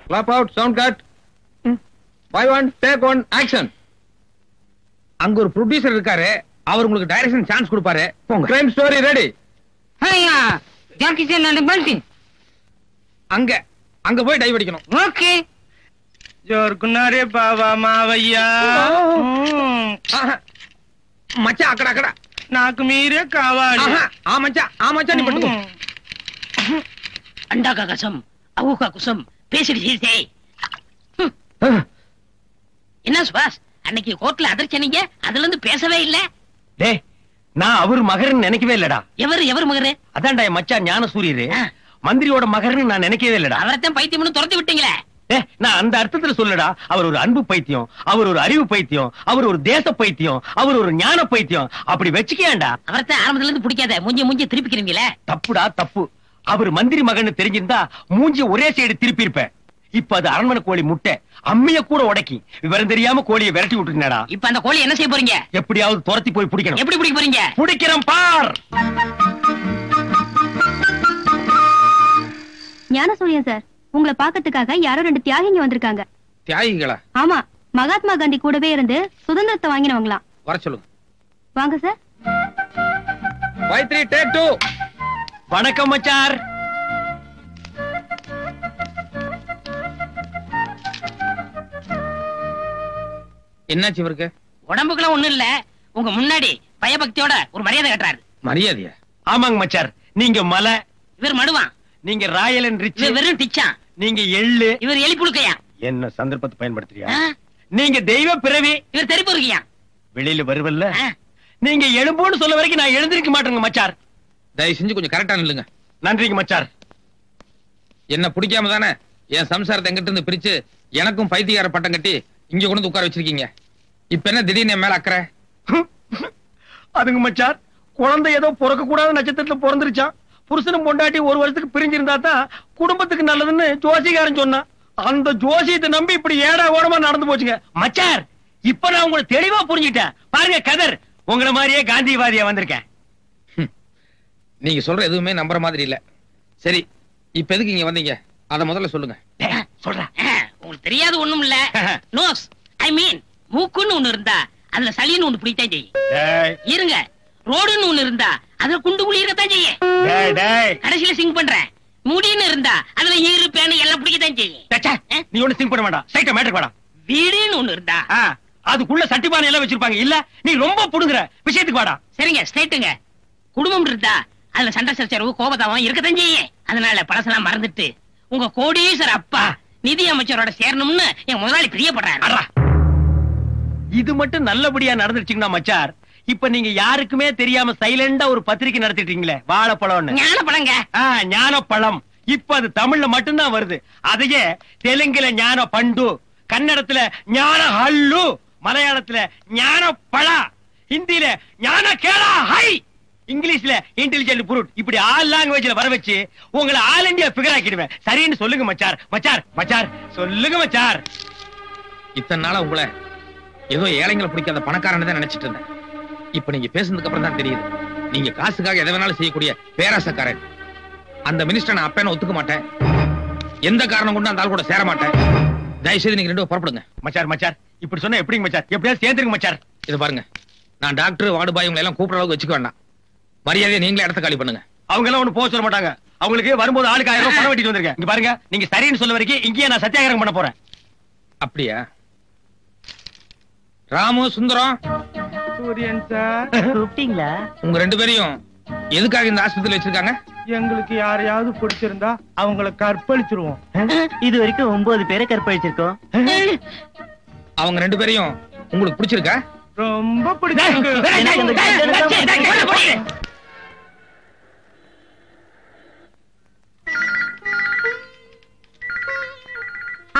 Clap out, sound cut. Buy one, take one, action. அங்க ஒரு producer இருக்காரு, அவர் உங்களுக்கு டைரக்ஷன் சான்ஸ் கொடுப்பாரு. போங்க. Crime story ready. ஹையா ஜாக்கி சான் அண்ட் பல்டிங். அங்க போய் டைவ் அடிக்கணும். ஓகே. ஜோர் குன்னாரே பாவா மாவையா. மச்சான் அக்கடா నాకు మీరే కావాలి. ఆ మచ్చా నీ పట్టుకో. अंडा का कसम अहू का कुसम பேசிட்டு சீர்த்தே. என்ன சுபாஷ் அன்னைக்கு கோர்ட்ல அதிர்ச்சனீங்க, அதுல இருந்து பேசவே இல்ல. டேய் நான் அவர் மகர்னு நினைக்கவே இல்லடா. எவர் மகரு? அதான்டா என் மச்சான் ஞானசூரியரு மந்திரியோட மகர்னு நான் நினைக்கவே இல்லடா. அவரைத்தான் பைத்தியம்னு துரத்தி விட்டீங்களே. நான் அந்த அர்த்தத்துல சொல்லடா. அவர் ஒரு அன்பு பைத்தியம், அவர் ஒரு அறிவு பைத்தியம், அவர் ஒரு தேச பைத்தியம், அவர் ஒரு ஞான பைத்தியம். அப்படி வச்சுக்கேன்டா. அவரைத்தான் ஆரம்பத்துல இருந்து பிடிக்காத, மூஞ்சி திருப்பிக்கிறீங்களே. தப்புடா தப்பு. அவர் மந்திரி மகன் தெரிஞ்சிருந்தா மூஞ்சி ஒரே சைடு திருப்பி இருப்பேன். இப்ப அது அரண்மனை கோழி முட்டை, அம்மிய கூட உடைக்கி விவரம் தெரியாம கோழியை விரட்டி விட்டுருந்தா. இப்ப அந்த கோழி என்ன செய்ய போறீங்க? எப்படியாவது துரத்தி போய் பிடிக்கணும். எப்படி பிடிக்க போறீங்க? பிடிக்கிறேன் பார். ஞானசூரியன் சார், உங்களை பாக்கிறதுக்காக யாரோ 2 தியாகிங்க வந்திருக்காங்க. தியாகிகளா? ஆமா, மகாத்மா காந்தி கூடவே இருந்து சுதந்திரத்தை வாங்கினவங்களாம். வர சொல்லுங்க. வாங்க சார். 5 3 take 2. வணக்கம் மச்சார். என்னாச்சு இவருக்கு? உடம்புக்குலாம் ஒண்ணும் இல்ல, உங்க முன்னாடி பயபக்தியோட ஒரு மரியாதை கட்டுறாரு. மரியாதையா? ஆமாங்க மச்சார். நீங்க மலை, இவர் மடுவான். நீங்க ராயல் அண்ட் ரிச், வெறும் டிச்சான். நீங்க எள்ளு, இவர் எலி புழுக்கையா. என்ன சந்தர்ப்பத்தை பயன்படுத்துறியா? நீங்க தெய்வ பிறவி, இவர் தெரி பொறுக்கியா. வெளியில வருவல்ல. நீங்க எழும்போன்னு சொல்ல வரைக்கும் நான் எழுந்திருக்க மாட்டேங்க மச்சார். தயவு செஞ்சு கொஞ்சம் கரெக்டா நில்லுங்க. நன்றிங்க மச்சார். என்ன பிடிக்காம தானே என் சம்சாரத்தை எங்கிட்ட இருந்து பிரிச்சு எனக்கும் பைத்தியக்கார பட்டம் கட்டி இங்க கொண்டு வந்து உட்கார வச்சிருக்கீங்க. இப்ப என்ன திடீர்னு என் மேல அக்கறை? அதுங்க மச்சார், குழந்தை ஏதோ பிறக்க கூடாத நட்சத்திரத்துல பிறந்துருச்சான். புருஷனும் பொண்டாட்டி 1 வருஷத்துக்கு பிரிஞ்சிருந்தா தான் குடும்பத்துக்கு நல்லதுன்னு ஜோசிகாரன் சொன்னான். அந்த ஜோசியத்தை நம்பி இப்படி ஏடா ஓடமா நடந்து போச்சுங்க மச்சார். இப்ப நான் உங்களை தெளிவா புரிஞ்சுட்டேன். பாருங்க கதர், உங்களை மாதிரியே காந்திவாதியா வந்திருக்கேன். நீங்க சொல்ற எதுவுமே நம்புற மாதிரி இல்ல. சரி, இப்ப எதுக்கு இங்க வந்தீங்க அத முதல்ல சொல்லுங்க. சொல்றேன். உங்களுக்கு தெரியாது ஒண்ணும் இல்ல. நோஸ் ஐ மீன் மூக்குன்னு ஒண்ணு இருந்தா அதுல சளின்னு ஒண்ணு பிடித்தான் செய்யும். இருங்க, ரோடுன்னு ஒண்ணு இருந்தா அதுல குண்டு குழி இருக்கத்தான் செய்யும். கடைசியில சிங் பண்றேன். முடின்னு இருந்தா அதுல ஈரு பேனு எல்லாம் பிடிக்கத்தான் செய்யும். நீ ஒண்ணு சிங் பண்ண வேண்டாம். சைட்ட மேட்டர் வேண்டாம். வீடுன்னு ஒண்ணு இருந்தா அதுக்குள்ள சட்டிபானை எல்லாம் வச்சிருப்பாங்க. இல்ல நீ ரொம்ப புடுங்குற விஷயத்துக்கு வாடா. சரிங்க, ஸ்ட்ரைட்டுங்க. குடும்பம் இருந்தா அதுல சண்டை சச்சரவு கோபதாவம் இருக்கத்தான் செய்யும். அதனால பழசெல்லாம் மறந்துட்டு உங்க கோடீஸ்வர அப்பா நிதி அமைச்சரோட சேரணும்னு என் முதலாளி பிரியப்படுறாரு. இது மட்டும் நல்லபடியா நடந்துருச்சுங்கன்னா மச்சார், இப்ப நீங்க யாருக்குமே தெரியாம சைலண்டா ஒரு பத்திரிக்கை நடத்திட்டீங்களே, வாழைப்பழம்னு. ஞானப்பழங்க. ஞானப்பழம். இப்ப அது தமிழ்ல மட்டும்தான் வருது. அதையே தெலுங்குல ஞான பண்டு, கன்னடத்துல ஞான ஹல்லு, மலையாளத்துல ஞான பழா, ஹிந்தில ஞான கேளா ஹை, இங்கிலீஷ்ல இன்டெலிஜென்ட் புரூட். இப்படி ஆல் லாங்குவேஜ்ல வர வச்சு உங்களை ஆல் இந்தியா பிகர் ஆக்கிடுவேன். சரின்னு சொல்லுங்க மச்சார். மச்சார் மச்சார் சொல்லுங்க மச்சார். இத்தனை நாளா உங்களை ஏதோ ஏழைங்களை பிடிக்காத பணக்காரன்னு தான் நினைச்சிட்டு இருந்தேன். இப்ப நீங்க பேசுனதுக்கு அப்புறம் தான் தெரியுது நீங்க காசுக்காக எதை வேணாலும் செய்யக்கூடிய பேராசக்காரன். அந்த மினிஸ்டர் நான் அப்பேன ஒத்துக்க மாட்டேன். எந்த காரணம் கொண்டு அந்த ஆள் கூட சேர மாட்டேன். தயவுசெய்து நீங்க 2 புறப்படுங்க. மச்சார் மச்சார் இப்படி சொன்னா எப்படிங்க மச்சார்? எப்படியாவது சேர்ந்துருங்க மச்சார். இது பாருங்க, நான் டாக்டர் வார்டு பாய் உங்களை எல்லாம் கூப்பிடுற அளவுக்கு வச்சுக்க வேண்டாம். மரியாதையை நீங்களே இடத்த காலி பண்ணுங்க. அவங்க எல்லாம் ஒண்ணு போக சொல்ல மாட்டாங்க. அவங்களுக்கு வரும்போது ஆளுக்கு 1000 ரூபாய் பணம் வெட்டிட்டு வந்திருக்கேன். இங்க பாருங்க, நீங்க சரின்னு சொல்ல வரைக்கும் இங்கேயே நான் சத்தியாகிரகம் பண்ண போறேன். அப்படியா? ராமு, சுந்தரம், சூரியன் சார் கூப்பிட்டீங்களா? உங்க 2 பேரையும் எதுக்காக இந்த ஆஸ்பத்திரியில வச்சிருக்காங்க? எங்களுக்கு யாரையாவது பிடிச்சிருந்தா அவங்கள கற்பழிச்சிருவோம். இது வரைக்கும் 9 பேரை கற்பழிச்சிருக்கோம். அவங்க 2 பேரையும் உங்களுக்கு பிடிச்சிருக்கா? ரொம்ப பிடிச்சிருக்கு.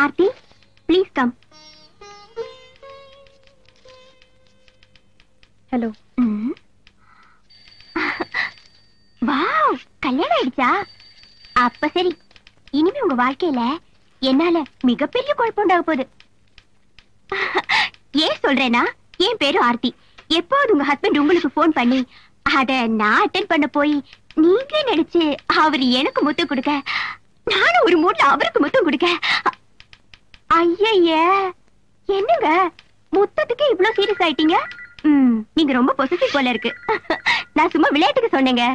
Aarti, please come. Hello. Wow, கல்யாணம் ஆயிடுச்சா? அப்ப சரி. இனிமே உங்க வாழ்க்கையில என்னால மிகப்பெரிய குழப்பம் உண்டாக போகுது. ஏன் சொல்றேன்னா, என் பேரு ஆர்த்தி. எப்போது உங்க ஹஸ்பண்ட் உங்களுக்கு போன் பண்ணி அத நான் அட்டென்ட் பண்ண போய் நீங்களே நினைச்சு அவர் எனக்கு முத்தம் கொடுக்க, நானும் ஒரு மூட்ல அவருக்கு முத்தம் கொடுக்க, ஐயே, என்னங்க முத்தத்துக்கு இவ்ளோ சீரியஸ் ஆயிட்டீங்க? நீங்க ரொம்ப பொசசிவ் போல இருக்கு. நான் சும்மா விளையாட்டுக்கு சொன்னேங்க.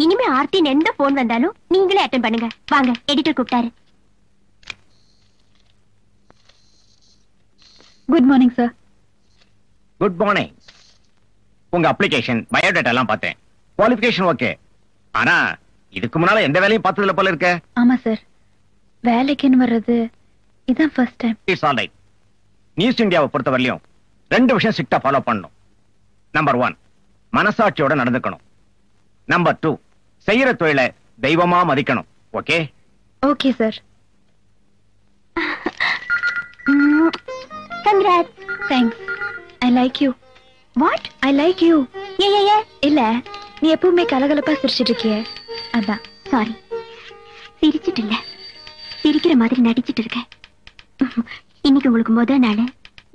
இனிமே ஆர்த்தின் எந்த போன் வந்தாலும் நீங்களே அட்டெண்ட் பண்ணுங்க. வாங்க, எடிட்டர் கூப்பிட்டாரு. Good morning sir. Good morning. உங்க அப்ளிகேஷன் பயோடேட்டா எல்லாம் பார்த்தேன். Qualification okay. ஆனா இதுக்கு முன்னால எந்த வேலையும் பார்த்ததுல போல இருக்க. ஆமா சார், வேலைக்குன்னு வர்றது இதான் first time. It's all right. News இந்தியாவை பொறுத்த வரலையும் 2 விஷயம் ஸ்ட்ரிக்ட்டா ஃபாலோ பண்ணணும். நம்பர் 1, மனசாட்சியோட நடந்துக்கணும். நம்பர் 2, செய்யற தொழிலை தெய்வமா மதிக்கணும். Okay? Okay sir. Congrats. Thanks. I like you. What? I like you. ஏ இல்ல, நீ எப்பவுமே கலகலப்பா சிரிச்சிட்டு இருக்கியே, அதான். சாரி, சிரிச்சிட்டு இல்ல, சிரிக்கிற மாதிரி நடிச்சிட்டு இருக்கேன். இன்னைக்கு உங்களுக்கு முதல் நாள்,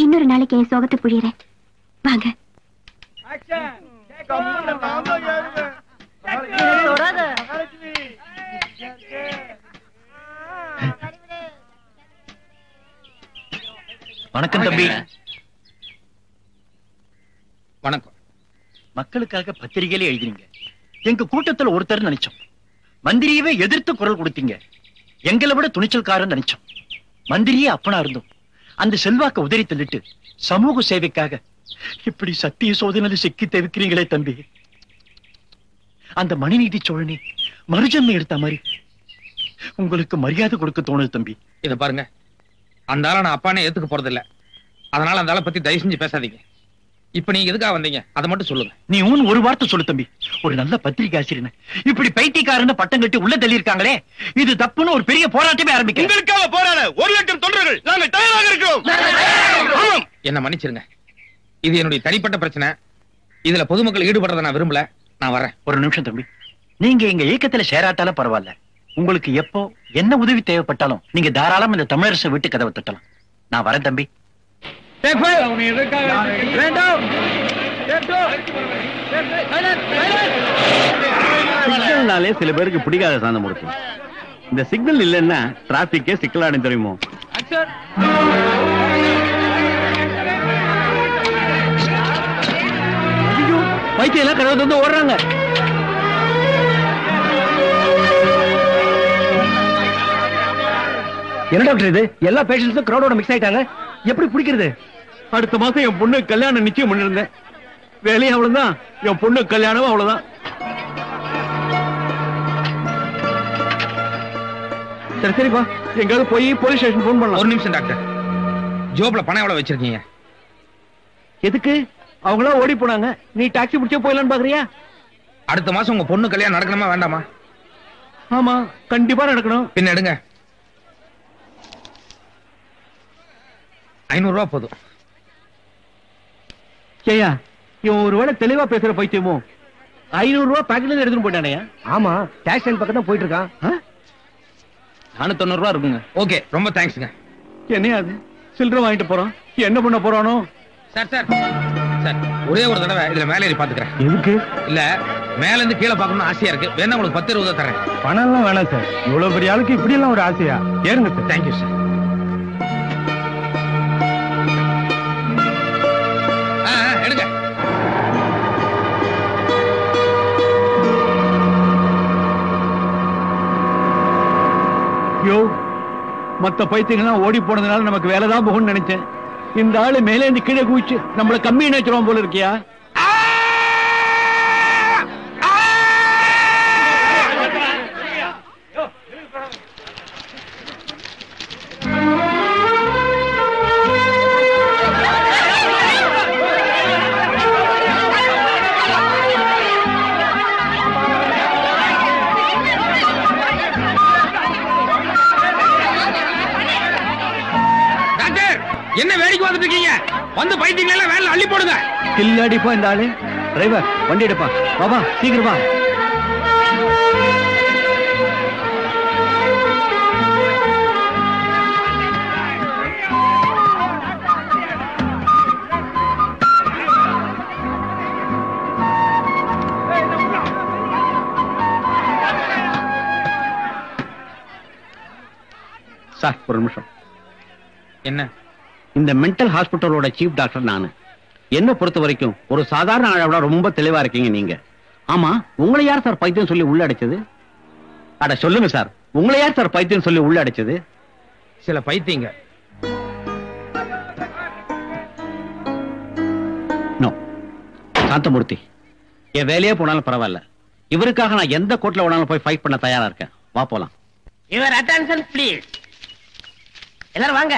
இன்னொரு நாளைக்கு என் சோகத்தை புரியறேன். வாங்க. வணக்கம் தம்பி. வணக்கம். மக்களுக்காக பத்திரிகையில எழுதினீங்க. எங்க கூட்டத்துல ஒருத்தர் நினைச்சோம். மந்திரியவே எதிர்த்து குரல் கொடுத்தீங்க. எங்களை விட துணிச்சல்காரன் நினைச்சோம். மந்திரியே அப்பனா இருந்தோம். அந்த செல்வாக்க உதறி தள்ளிட்டு சமூக சேவைக்காக இப்படி சத்திய சோதனையில சிக்கி தவிக்கிறீங்களே தம்பி. அந்த மணிநீதி சோழனே மறுஜன்மை எடுத்த மாதிரி உங்களுக்கு மரியாதை கொடுக்க தோணுது தம்பி. இத பாருங்க, அந்த ஆளை நான் அப்பானே ஏத்துக்க போறது இல்ல. அதனால அந்த ஆளை பத்தி தயவு செஞ்சு பேசாதீங்க. இப்ப நீங்க எதுக்காக வந்தீங்க அதை மட்டும் சொல்லுங்க. நீ ஒரு வார்த்தை சொல்லு தம்பி. ஒரு நல்ல பத்திரிகை ஆசிரியர் இப்படி பைத்தியக்காரன்னு பட்டம் கட்டி உள்ள தள்ளி இருக்காங்களே, இது தப்புன்னு ஒரு பெரிய போராட்டமே ஆரம்பிக்க. உங்களுக்காக போராட 1 லட்சம் தொண்டர்கள் நாங்கள் தயாராக இருக்கிறோம். என்ன மன்னிச்சிருங்க, இது என்னுடைய தனிப்பட்ட பிரச்சனை. இதுல பொதுமக்கள் ஈடுபடுறத நான் விரும்பல. நான் வரேன். ஒரு நிமிஷம் தம்பி. நீங்க எங்க இயக்கத்துல சேராட்டாலும் பரவாயில்ல. உங்களுக்கு எப்போ என்ன உதவி தேவைப்பட்டாலும் நீங்க தாராளம் இந்த தமிழரசு வீட்டு கதவை தட்டலாம். நான் வரேன் தம்பி. சிக்னல்னாலே சில பேருக்கு பிடிக்காத சாந்தம் இருக்கு. இந்த சிக்னல் இல்லைன்னா டிராபிக்கே சிக்கலானு தெரியுமோ? பைத்தியம் எல்லாம் கதவை வந்து ஓடுறாங்க. என்ன டாக்டர் இது? எல்லா பேஷண்ட்ஸும் கிரௌடோட மிக்ஸ் ஆயிட்டாங்க. எப்படி பிடிக்கிறது? அடுத்த மாசம் என் பொண்ணு கல்யாணம் நிச்சயம் பண்ணிருந்தேன். வேலையும் அவ்வளவுதான், என் பொண்ணு கல்யாணமும் அவ்வளவுதான். சரி சரிப்பா, எங்காவது போய் போலீஸ் ஸ்டேஷன் போன் பண்ணலாம். ஒரு நிமிஷம் டாக்டர், ஜோப்ல பணம் எவ்வளவு வச்சிருக்கீங்க? எதுக்கு? அவங்களா ஓடி போனாங்க, நீ டாக்ஸி பிடிச்சே போயிடலான்னு பாக்குறியா? அடுத்த மாசம் உங்க பொண்ணு கல்யாணம் நடக்கணுமா வேண்டாமா? ஆமா, கண்டிப்பா நடக்கணும். பின்ன எடுங்க. 500 ரூபாய் போதும். ஐயா, இவன் ஒருவேளை தெளிவா பேசுற பைத்தியமோ? 500 ரூபாய் பாக்கெட்ல எடுத்துட்டு போயிட்டானே. ஆமா, டாக்ஸ் ஸ்டாண்ட் பக்கம் தான் போயிட்டு இருக்கான். 490 ரூபாய் இருக்குங்க. ஓகே, ரொம்ப தேங்க்ஸ்ங்க. என்னையா அது? சில்லறை வாங்கிட்டு போறோம், என்ன பண்ண போறானோ? சார் சார் சார், ஒரே ஒரு தடவை இதுல மேலே ஏறி பாத்துக்கிறேன். எதுக்கு? இல்ல, மேல இருந்து கீழே பார்க்கணும்னு ஆசையா இருக்கு. வேணா உங்களுக்கு 10 20 தரேன். பணம் எல்லாம் வேணாம் சார். இவ்வளவு பெரிய ஆளுக்கு இப்படி எல்லாம் ஒரு ஆசையா? ஏறுங்க சார். Thank you sir. எடுங்க. யோ, மத்த பைத்தியங்கள்லாம் ஓடி போனதுனால நமக்கு வேலைதான் போகும்னு நினைச்சேன். இந்த ஆளு மேலே இருந்து கீழே குதிச்சு நம்மள கம்மி நினைச்சிருவோம் போல இருக்கியா? என்ன வேடிக்கை பார்த்துட்டு இருக்கீங்க? வந்து பைத்தியங்களை எல்லாம் வேலை அள்ளி போடுங்க. கில்லாடிப்பா இந்த ஆளு. டிரைவர், வண்டி எடுப்பா. பாபா, சீக்கிரம் வா. சார், ஒரு நிமிஷம். என்ன? இந்த மென்டல் ஹாஸ்பிட்டலோட சீஃப் டாக்டர் நானு. என்ன பொறுத்த வரைக்கும் ஒரு சாதாரண ஆளை விட ரொம்ப தெளிவா இருக்கீங்க நீங்க. ஆமா, உங்களை யார் சார் பைத்தியம் சொல்லி உள்ள அடைச்சது? அட சொல்லுங்க சார், உங்களை யார் சார் பைத்தியம் சொல்லி உள்ள அடைச்சது? சில பைத்தியங்க. நோ சாந்தமூர்த்தி, என் வேலையே போனாலும் பரவாயில்ல, இவருக்காக நான் எந்த கோர்ட்ல வேணாலும் போய் ஃபைட் பண்ண தயாரா இருக்கேன். வா போலாம். Your attention please. எல்லாரும் வாங்க.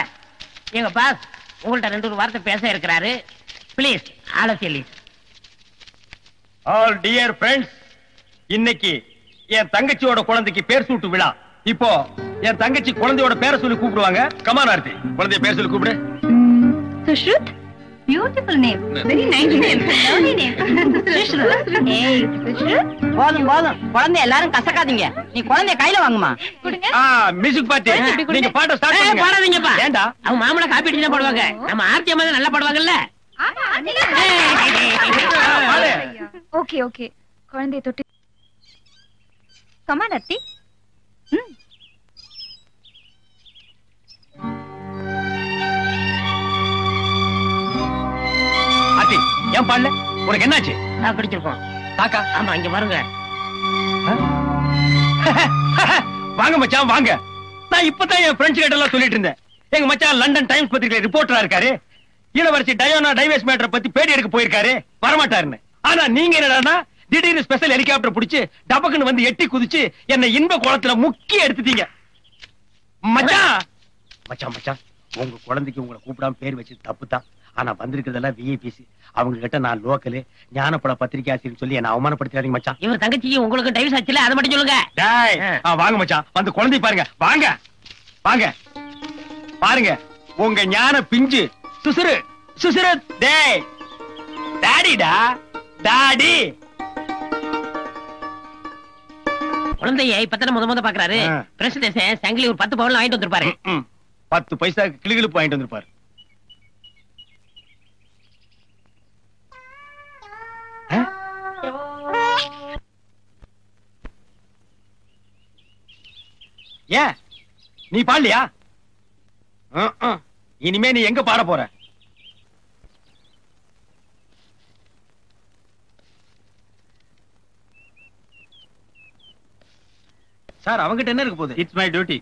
எங்க பாஸ் உங்கள்ட்ட 2 வார்த்தை பேச இருக்கிறாரு. ப்ளீஸ் ஆலோசி. ஆல் டியர் ஃப்ரெண்ட்ஸ், இன்னைக்கு என் தங்கச்சியோட குழந்தைக்கு பேர் சூட்டு விழா. இப்போ என் தங்கச்சி குழந்தையோட பேரை சொல்லி கூப்பிடுவாங்க. கமான் ஆர்த்தி, குழந்தைய பேர் சொல்லி கூப்பிடு. Sushrut. Beautiful name. Very nice name. Lovely name. Sushruth. Hey, Sushruth. போதும் போதும், குழந்தை எல்லாரும் கசக்காதீங்க. நீ குழந்தைய கையில வாங்குமா. கொடுங்க. மியூசிக் பார்ட்டி, நீங்க பாட்ட ஸ்டார்ட் பண்ணுங்க. பாடாதீங்கப்பா. ஏண்டா அவங்க மாமலை காப்பி அடிச்சு தான் பாடுவாங்க. நம்ம ஆர்த்தி அம்மா தான் நல்லா பாடுவாங்கல்ல. ஆமா, பாடு. Okay okay. குழந்தையை தொட்டு. Come on, அத்தி. ஆர்த்தி, ஏன் பாடல? உனக்கு என்னாச்சு? நான் பிடிச்சிருக்கோம். தாக்கா, ஆமா, இங்க பாருங்க. வாங்க மச்சான் வாங்க. நான் இப்பதான் என் ஃப்ரெண்ட்ஸ் கிட்ட எல்லாம் சொல்லிட்டு இருந்தேன். எங்க மச்சான் லண்டன் டைம்ஸ் பத்திரிகை ரிப்போர்ட்டரா இருக்காரு. இளவரசி டயோனா டைவர்ஸ் மேட்டரை பத்தி பேடி எடுக்க போயிருக்காரு, வரமாட்டாருன்னு. ஆனா நீங்க என்னடான்னா திடீர்னு ஸ்பெஷல் ஹெலிகாப்டர் பிடிச்சு டபக்குன்னு வந்து எட்டி குதிச்சு என்ன இன்ப குளத்துல முக்கிய எடுத்துட்டீங்க. மச்சான் மச்சான் மச்சான், உங்க குழந்தைக்கு உங்களை கூப்பிடாம பேர் வச்சு தப்புதான். ஆனா வந்திருக்கிறதெல்லாம் விஐபிசி. அவங்க கிட்ட நான் லோக்கலு ஞானப்பட பத்திரிகை ஆசிரியர் சொல்லி என்ன அவமானப்படுத்தாதீங்க மச்சான். இவர் தங்கச்சிக்கு உங்களுக்கு டைவர்ஸ் ஆச்சுல, அதை மட்டும் சொல்லுங்க. டேய், வாங்க மச்சான், வந்து குழந்தை பாருங்க. வாங்க வாங்க பாருங்க, உங்க ஞான பிஞ்சு சுசுரு சுசுரு. டேய் டாடிடா, டாடி. குழந்தைய இப்பதானே முத பாக்குறாரு. பிரசிடன்ட் சங்கிலி ஒரு 10 பவுன் வாங்கிட்டு வந்திருப்பாரு. 10 பைசா கிளிகிளிப்பு வாங்கிட்டு வந்திருப்பாரு. ஏன் நீ பாடலையா? இனிமே நீ எங்க பாட போற? சார், அவங்கிட்ட என்ன இருக்கு போகுது? It's my duty.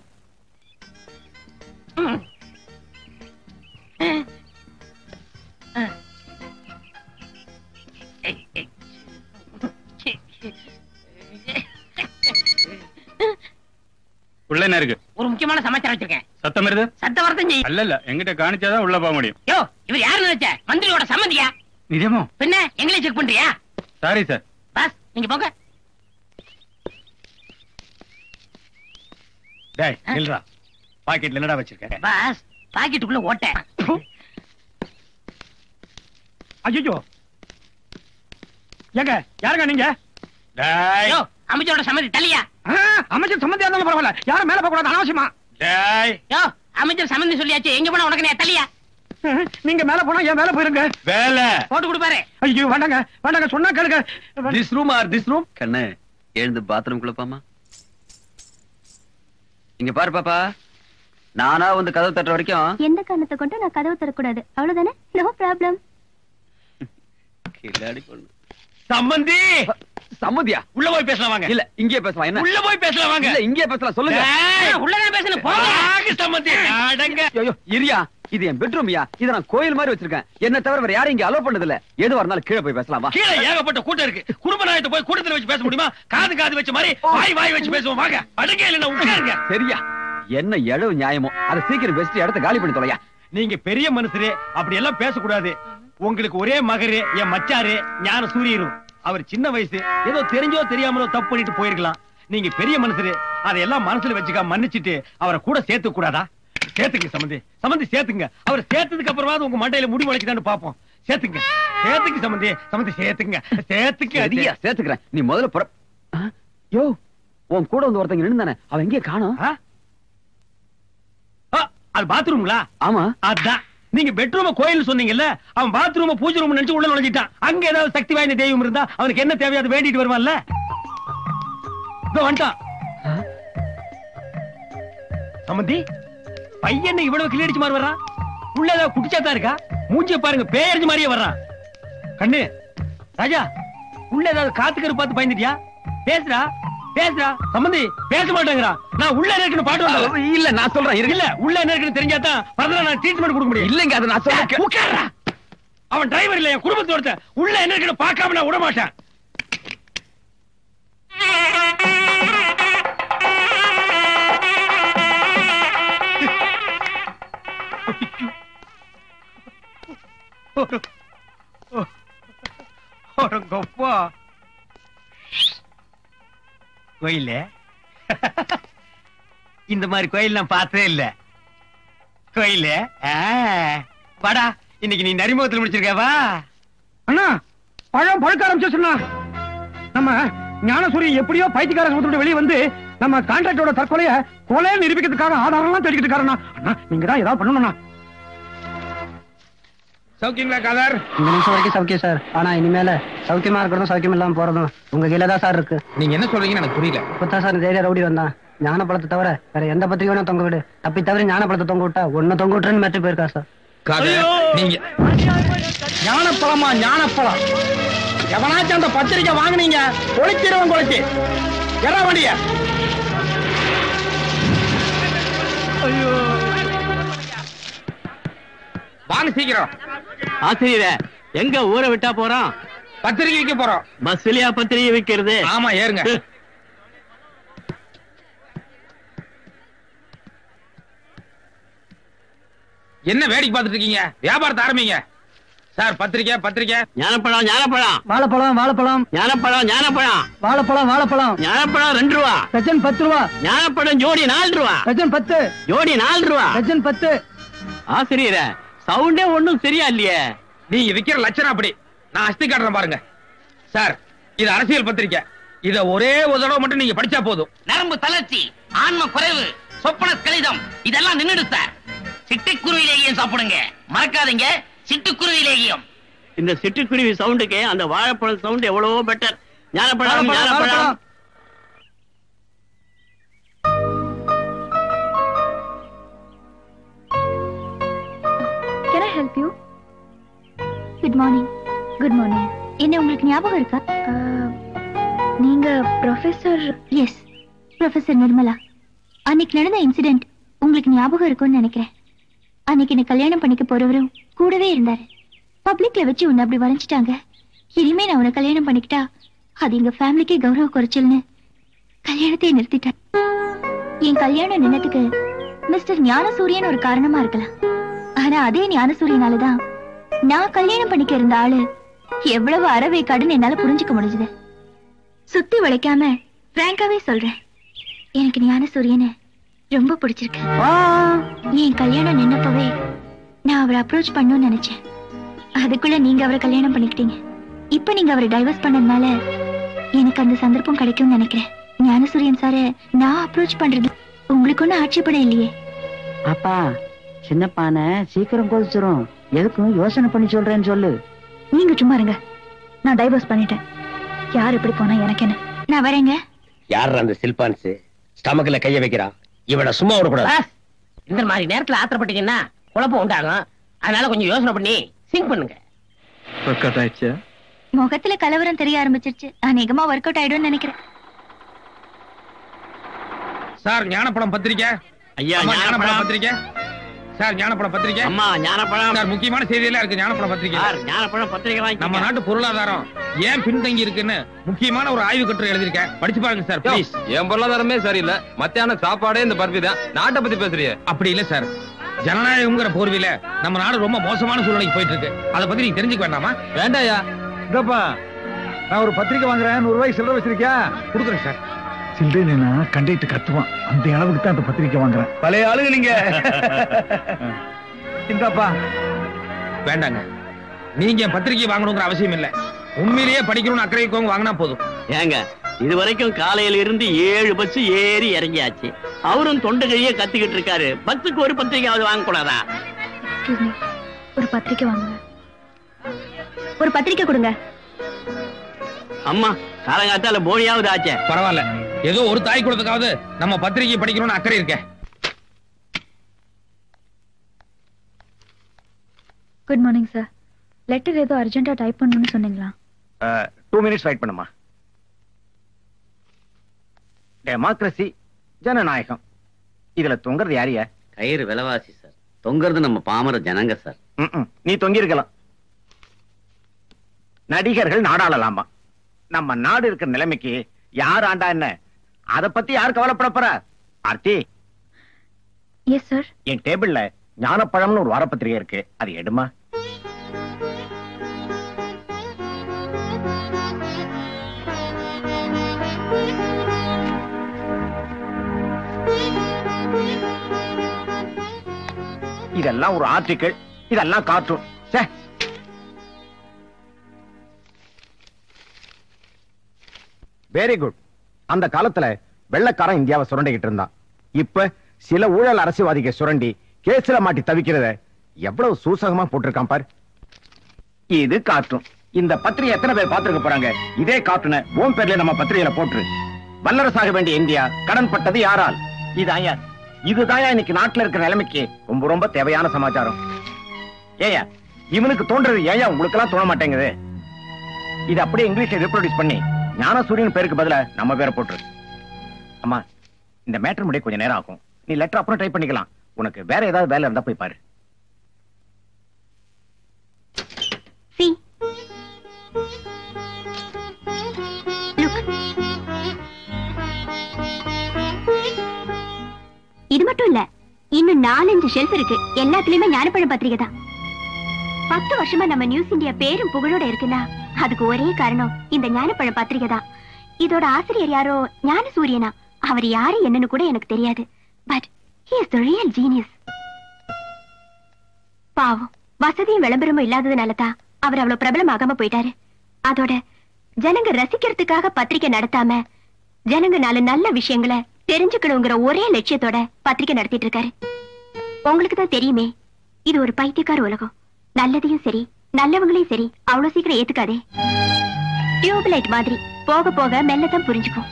உள்ள என்ன இருக்கு? ஒரு முக்கியமான சமாச்சாரம் வச்சிருக்கேன். சத்தம் வருது. சத்த வரதும் செய். அல்ல, எங்கிட்ட காணிச்சாதான் உள்ள போக முடியும். யோ, இவர் யாரு நினைச்ச? மந்திரியோட சம்மந்தியா? நிஜமோ? பின்ன எங்களை செக் பண்றியா? Sorry sir. பாஸ், நீங்க போங்க. டேய் நில்றா, பாக்கெட்ல என்னடா வச்சிருக்க? பாஸ், பாக்கெட்டுக்குள்ள ஓட்ட. ஐயோ, ஏங்க யாருங்க நீங்க? டேய், யோ, அமைச்சரோட சம்மதி தள்ளியா? அமைச்சர் சம்பந்தியா இருந்தாலும் பரவாயில்ல, யாரும் மேல போக கூடாது, அனாவசியமா. டேய், யோ, அமைச்சர் சம்மதி சொல்லியாச்சு, எங்க போனா உனக்கு தள்ளியா? நீங்க மேல போனா ஏன் மேல போயிருங்க. வேலை போட்டு கொடுப்பாரு. ஐயோ வேண்டாங்க வேண்டாங்க, சொன்னா கேளுங்க. This room or this room. கண்ணு, எழுந்து பாத்ரூம் குள்ளப்பாமா. இங்க பாரு பாப்பா, நானா வந்து கதவு தட்டுற வரைக்கும் எந்த காரணத்தை கொண்டு நான் கதவு தரக்கூடாது, அவ்வளவுதானே? No problem. கில்லாடி பொண்ணு. சம்பந்தி சம்மதியா? உள்ள போய் பேசலாம் வாங்க. இல்ல, இங்கே பேசலாம். என்ன? உள்ள போய் பேசலாம் வாங்க. இல்ல, இங்கே பேசலாம். சொல்லுங்க. உள்ளதான் பேசணும், போங்க. சம்பந்தி அடங்க. ஐயோ இரியா, இது என் பெட்ரூம்யா. இத நான் கோயில் மாதிரி வச்சிருக்கேன். என்ன தவிர வேற யாரும் இங்க அலோ பண்ணது இல்ல. எதுவா இருந்தாலும் கீழே போய் பேசலாம். வா. கீழே ஏகப்பட்ட கூட்டம் இருக்கு. குடும்ப நாயத்தை போய் கூட்டத்துல வச்சு பேச முடியுமா? காது வச்ச மாதிரி வாய் வச்சு பேசுவோம். வாங்க, அடங்க. இல்ல உட்காருங்க. சரியா? என்ன எழவு நியாயமோ அதை சீக்கிரம் பேசிட்டு இடத்த காலி பண்ணி தொலையா. நீங்க பெரிய மனுஷரு, அப்படி எல்லாம் பேசக்கூடாது. உங்களுக்கு ஒரே மகரு, என் மச்சாரு ஞான சூரியரும். அவர் சின்ன வயசு, ஏதோ தெரிஞ்சோ தெரியாமலோ தப்பு பண்ணிட்டு போயிருக்கலாம். நீங்க பெரிய மனுஷரு, அதையெல்லாம் மனசுல வச்சுக்க மன்னிச்சிட்டு அவரை கூட சேர்த்து கூடாதா? சேர்த்துங்க சம்பந்தி, சம்பந்தி சேர்த்துங்க. அவர் சேர்த்ததுக்கு அப்புறமா உங்க மண்டையில முடி முளைக்குதான்னு பாப்போம். சேர்த்துங்க, சேர்த்துங்க சம்பந்தி, சம்பந்தி சேர்த்துங்க, சேர்த்துக்க. சரியா, சேர்த்துக்கிறேன். நீ முதல்ல புற. யோ, உன் கூட வந்து ஒருத்தங்க நின்னுதானே, அவன் எங்கே காணோம்? அது பாத்ரூம்ங்களா? ஆமா, அதான். நீங்க பெட்ரூம கோயில் சொன்னீங்கல்ல, அவன் பாத்ரூம பூஜை ரூம் நினைச்சு உள்ள நுழைஞ்சிட்டான். அங்க ஏதாவது சக்தி வாய்ந்த தெய்வம் இருந்தா அவனுக்கு என்ன தேவையோ அதை வேண்டிட்டு வருவான்ல. வந்துட்டான். சம்பந்தி, பையன் இவ்வளவு கிளி அடிச்சு மாறு வர்றான். உள்ள ஏதாவது குடிச்சாதான் இருக்கா? மூஞ்சிய பாருங்க, பேயறிஞ்ச மாதிரியே வர்றான். கண்ணு ராஜா, உள்ள ஏதாவது காத்துக்கரு பார்த்து பயந்துட்டியா? பேசுறா பேசுறா. சம்பந்தி பேச மாட்டேங்கிறா. நான் உள்ள இருக்குன்னு பாட்டு வந்தா. இல்ல நான் சொல்றேன். இல்ல உள்ள என்ன இருக்குன்னு தெரிஞ்சாதான் பரதல நான் ட்ரீட்மெண்ட் கொடுக்க முடியும். இல்லங்க, அது நான் சொல்றேன். உட்கார்றா. அவன் டிரைவர் இல்ல, என் குடும்பத்தோட. உள்ள என்ன இருக்குன்னு பார்க்காம நான் விட மாட்டேன். கோயில இந்த மாதிரி கோயில் நான் பார்த்ததே இல்ல. கோயில வாடா, இன்னைக்கு நீ நரிமுகத்தில் முடிச்சிருக்க. வா அண்ணா, பழம் பழுக்க ஆரம்பிச்சா நம்ம ஞானசூரியன் எப்படியோ பைத்தியக்கார சமுத்திரம் வெளியே வந்து நம்ம கான்ட்ராக்டோட தற்கொலைய கொலையை நிரூபிக்கிறதுக்காக ஆதாரம்லாம் தேடிக்கிட்டு இருக்காருண்ணா. அண்ணா நீங்க தான் ஏதாவது பண்ணணும்ண்ணா. சௌக்கியங்களா காதர்? இந்த நிமிஷம் வரைக்கும் சௌக்கியம் சார். ஆனா இனிமேல சௌக்கியமா இருக்கிறதும் சௌக்கியம் இல்லாம போறதும் உங்க கீழே தான் சார் இருக்கு. நீங்க என்ன சொல்றீங்கன்னு எனக்கு புரியல. இப்பதான் சார் இந்த ஏரியா ரவுடி வந்தான். ஞானப்பழத்தை தவிர வேற எந்த பத்திரிகையும் தொங்க விடு, தப்பி தவிர ஞானப்பழத்தை தொங்க விட்டா ஒன்னு தொங்க விட்டுறேன்னு மெட்டு போயிருக்கா சார். நீங்க ஞானப்பழமா? ஞானப்பழம் எவனாச்சும் அந்த பத்திரிக்கை வாங்கினீங்க கொளுத்திடுவோம். கொளுத்தி எற வண்டிய. வாங்க சீக்கிரம். ஆசிரியரே, எங்க ஊரை விட்டா போறோம்? பத்திரிக்கை வைக்க போறோம். பஸ்லயா பத்திரிகை வைக்கிறது? ஆமா, ஏறுங்க. என்ன வேடிக்கை பார்த்துட்டு இருக்கீங்க? வியாபாரத்தை ஆரம்பிங்க. சார், பத்திரிக்கை பத்திரிக்கை. ஞானப்பழம் ஞானப்பழம் வாழைப்பழம் வாழைப்பழம் ஞானப்பழம் ஞானப்பழம் வாழைப்பழம் வாழைப்பழம் ஞானப்பழம் 2 ரூபா. டஜன் 10 ரூபா. ஞானப்பழம் ஜோடி 4 ரூபா. டஜன் 10. ஜோடி 4 ரூபா. டஜன் 10. ஆசிரியரே, சவுண்டே ஒண்ணும் சரியா இல்லையே. நீங்க விக்கிற லட்சணம் அப்படி. நான் அஸ்தி காட்டுறேன் பாருங்க. சார், இது அரசியல் பத்திரிக்கை. இத ஒரே ஒரு தடவை மட்டும் நீங்க படிச்சா போதும். நரம்பு தளர்ச்சி, ஆன்ம குறைவு, சொப்பன கலிதம் இதெல்லாம் நின்னுடு சார். சிட்டுக்குருவி லேகியம் சாப்பிடுங்க. மறக்காதீங்க, சிட்டுக்குருவி லேகியம். இந்த சிட்டுக்குருவி சவுண்டுக்கு அந்த வாழைப்பழம் சவுண்ட் எவ்வளவோ better. ஞானப்பழம் ஞானப்பழம். Can I help you? Good morning. Good morning. என்ன உங்களுக்கு ஞாபகம் இருக்கா? நீங்க ப்ரொஃபசர்? S, professor Nirmala. அன்னைக்கு நடந்த இன்சிடென்ட் உங்களுக்கு ஞாபகம் இருக்கும்னு நினைக்கிறேன். அன்னைக்கு என்ன கல்யாணம் பண்ணிக்க போறவரும் கூடவே இருந்தாரு. பப்ளிக்ல வச்சு உன்னை அப்படி வரைஞ்சிட்டாங்க. இனிமே நான் உன்னை கல்யாணம் பண்ணிக்கிட்டா அது எங்க ஃபேமிலிக்கே கௌரவ குறைச்சல்னு கல்யாணத்தை நிறுத்திட்டேன். என் கல்யாணம் நின்னதுக்கு மிஸ்டர் ஞானசூரியன் ஒரு காரணமா இருக்கலாம். ஆனா அதே ஞானசூரியனாலதான் நான் கல்யாணம் பண்ணிக்க இருந்த ஆளு எவ்வளவு அறவை கடுன்னு என்னால புரிஞ்சுக்க முடிஞ்சது. சுத்தி வளைக்காம பிராங்காவே சொல்றேன், எனக்கு ஞானசூரியனை ரொம்ப பிடிச்சிருக்கு. என் கல்யாணம் நின்னப்பவே நான் அவரை அப்ரோச் பண்ணணும்னு நினைச்சேன். அதுக்குள்ள நீங்க அவரை கல்யாணம் பண்ணிக்கிட்டீங்க. இப்ப நீங்க அவரை டைவர்ஸ் பண்ணதுனால எனக்கு அந்த சந்தர்ப்பம் கிடைக்கும்னு நினைக்கிறேன். ஞானசூரியன் சார நான் அப்ரோச் பண்றது உங்களுக்கு ஒன்னும் ஆட்சேபணம் இல்லையே? அப்பா, சின்ன பானை சீக்கிரம் கொதிச்சிரும். எதுக்கும் யோசனை பண்ணி சொல்றேன்னு சொல்லு. நீங்க சும்மா இருங்க. நான் டைவர்ஸ் பண்ணிட்டேன். யார் எப்படி போனா எனக்கு என்ன? நான் வரேங்க. யார் அந்த சில்பான்ஸ் ஸ்டமக்ல கைய வைக்கிறா? இவனை சும்மா விடக்கூடாது. இந்த மாதிரி நேரத்துல ஆத்திரப்பட்டீங்கன்னா குழப்பம் உண்டாகும். அதனால கொஞ்சம் யோசனை பண்ணி சிங்க் பண்ணுங்க. முகத்துல கலவரம் தெரிய ஆரம்பிச்சிருச்சு. அநேகமா ஒர்க் அவுட் ஆயிடும்னு நினைக்கிறேன். சார், ஞானப்பழம் பத்திரிக்கை. ஐயா, ஞானப்பழம் பத்திரிக்கை. சார், ஞானப்பழம் பத்திரிக்கை. அம்மா, ஞானப்பழம். சார், முக்கியமான செய்தியெல்லாம் இருக்கு ஞானப்பழம் பத்திரிக்கை. ஞானப்பழம் பத்திரிக்கை வாங்கி. நம்ம நாட்டு பொருளாதாரம் ஏன் பின்தங்கி இருக்குன்னு முக்கியமான ஒரு ஆய்வு கட்டுரை எழுதியிருக்கேன். படிச்சு பாருங்க சார், ப்ளீஸ். என் பொருளாதாரமே சரியில்லை. மத்தியான சாப்பாடே இந்த பருப்பி தான். நாட்டை பத்தி பேசுறிய? அப்படி இல்ல சார். ஜனநாயகம்ங்கிற போர்வில நம்ம நாடு ரொம்ப மோசமான சூழ்நிலைக்கு போயிட்டு இருக்கு. அதை பத்தி நீங்க தெரிஞ்சுக்க வேண்டாமா? வேண்டாயா? இதப்பா, நான் ஒரு பத்திரிக்கை வாங்குறேன். 100 ரூபாய்க்கு சில்லறை வச்சிருக்கியா? கொடுக்குறேன் சார். சில்லறைனா கண்டிட்டு கத்துவான். அந்த அளவுக்கு தான் அந்த பத்திரிக்கை வாங்குறேன். பழைய ஆளுங்க நீங்க. இந்தப்பா. வேண்டாங்க, நீங்க என் பத்திரிக்கை வாங்கணுங்கிற அவசியம் இல்ல. உண்மையிலேயே படிக்கணும்னு அக்கறைக்கோங்க வாங்கினா போதும். ஏங்க, இது வரைக்கும் காலையில இருந்து 7 பஸ் ஏறி இறங்கியாச்சு. அவரும் தொண்டு கையே கத்திக்கிட்டு இருக்காரு. பஸ்ஸுக்கு ஒரு பத்திரிக்கையாவது வாங்க கூடாதா? ஒரு பத்திரிக்கை வாங்குங்க. ஒரு பத்திரிக்கை கொடுங்க. அம்மா, காலங்காத்தால போனியாவது ஆச்சே. பரவாயில்ல, ஏதோ ஒரு தாய் குலத்துக்காவது நம்ம பத்திரிகை படிக்கணும்னு அக்கறை இருக்க. Good morning sir. லெட்டர் ஏதோ அர்ஜென்ட்டா டைப் பண்ணணும்னு சொன்னீங்களா? 2 minutes வெயிட் பண்ணுமா. டெமோக்ரசி, ஜனநாயகம், இதுல தொங்குறது யாரியா? கயிறு விலைவாசி சார். தொங்குறது நம்ம பாமர ஜனங்க சார். நீ தொங்கி இருக்கலாம். நடிகர்கள் நாடாளலாமா? நம்ம நாடு இருக்கிற நிலைமைக்கு யார் ஆண்டா என்ன? அத பத்தி யார் கவலைப்பட போறா? ஆர்த்தி. Yes sir. என் டேபிள்ல ஞானப்பழம்னு ஒரு வாரப்பத்திரிகை இருக்கு, அது எடுமா. இதெல்லாம் ஒரு ஆர்டிக்கிள், இதெல்லாம் கார்ட்டூன். Very good. அந்த காலத்துல வெள்ளக்காரன் இந்தியாவை சுரண்டிக்கிட்டு இருந்தான். இப்ப சில ஊழல் அரசியல்வாதிக சுரண்டி கேஸ்ல மாட்டி தவிக்கிறத எவ்வளவு சூசகமா போட்டிருக்கான் பார். இது கார்ட்டூன். இந்த பத்திரிகை எத்தனை பேர் பாத்துருக்க போறாங்க? இதே கார்ட்டூனை ஓம் பேர்ல நம்ம பத்திரிகையில போட்டு வல்லரசாக வேண்டிய இந்தியா கடன் பட்டது யாரால்? இதுதான் இன்னைக்கு நாட்டுல இருக்கிற நிலைமைக்கு ரொம்ப ரொம்ப தேவையான சமாச்சாரம். ஏயா இவனுக்கு தோன்றது ஏயா உங்களுக்கு எல்லாம் தோண மாட்டேங்குது? இது அப்படியே இங்கிலீஷ்ல ரீப்ரொடியூஸ் பண்ணி ஞானசூரியன் பேருக்கு பதிலா நம்ம பேரை போட்டு. அம்மா, இந்த மேட்டர் முடிய கொஞ்சம் நேரம் ஆகும். நீ லெட்டர் அப்புறம் டைப் பண்ணிக்கலாம். உனக்கு வேற ஏதாவது வேலை இருந்தா போய் பாரு. இது மட்டும் இல்ல, இன்னும் 4-5 ஷெல்ஃப் இருக்கு. எல்லாத்துலயுமே ஞானப்பழம் பத்திரிகை தான். 10 வருஷமா நம்ம நியூஸ் இந்தியா பேரும் புகழோட இருக்குன்னா அதுக்கு ஒரே காரணம் இந்த ஞானப்பழம் பத்திரிகை தான். இதோட ஆசிரியர் யாரோ ஞானசூரியனா. அவர் யாரு என்னன்னு கூட எனக்கு தெரியாது. But he is the real genius. பாவம், வசதியும் விளம்பரமும் இல்லாததுனால தான் அவர் அவ்வளவு பிரபலமாகாம போயிட்டாரு. அதோட ஜனங்க ரசிக்கிறதுக்காக பத்திரிகை நடத்தாம ஜனங்க 4 நல்ல விஷயங்களை தெரிஞ்சுக்கணுங்கிற ஒரே லட்சியத்தோட பத்திரிகை நடத்திட்டு இருக்காரு. உங்களுக்கு தான் தெரியுமே, இது ஒரு பைத்தியக்கார உலகம். நல்லதையும் சரி நல்லவங்களையும் சரி அவ்வளவு சீக்கிரம் ஏத்துக்காதே. டியூப்லைட் மாதிரி போக போக மெல்லதான் புரிஞ்சுக்கும்.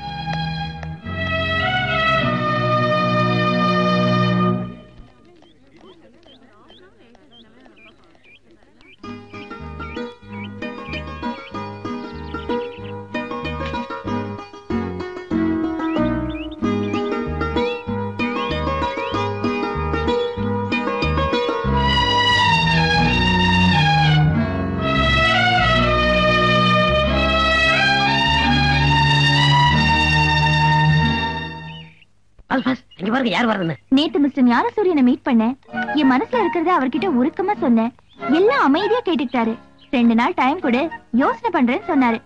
நேத்து மிஸ்டர் ஞானசூரியனை மீட் பண்ணேன். என் மனசுல இருக்கிறத அவர்கிட்ட உருக்கமா சொன்னேன். எல்லாம் அமைதியா கேட்டுக்கிட்டாரு. 2 நாள் டைம் கூட யோசனை பண்றேன்னு சொன்னாரு.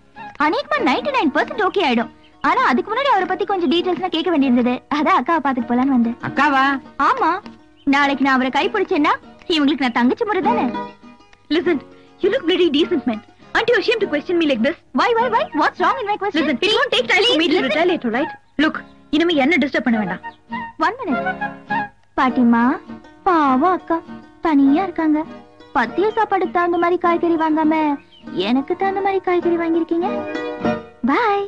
அநேகமா 99% ஓகே ஆயிடும். ஆனா அதுக்கு முன்னாடி அவரை பத்தி கொஞ்சம் டீடைல்ஸ் கேட்க வேண்டியிருந்தது. அதான் அக்காவை பாத்துட்டு போலான்னு வந்தேன். அக்காவா? ஆமா, நாளைக்கு நான் அவரை கைப்பிடிச்சேன்னா இவங்களுக்கு நான் தங்கச்சி முறை தானே. Listen, you look very decent man. Aren't you ashamed to question me like this? Why? What's wrong in my question? Listen, it won't take time for me to retaliate, right? Look, இனிமே என்ன disturb பண்ண வேண்டாம். 1 minute. பாட்டிமா, பாவம் அக்கா தனியா இருக்காங்க. பத்திய சாப்பாடுக்கு தகுந்த மாதிரி காய்கறி வாங்காம எனக்கு தகுந்த மாதிரி காய்கறி வாங்கிருக்கீங்க. பாய்.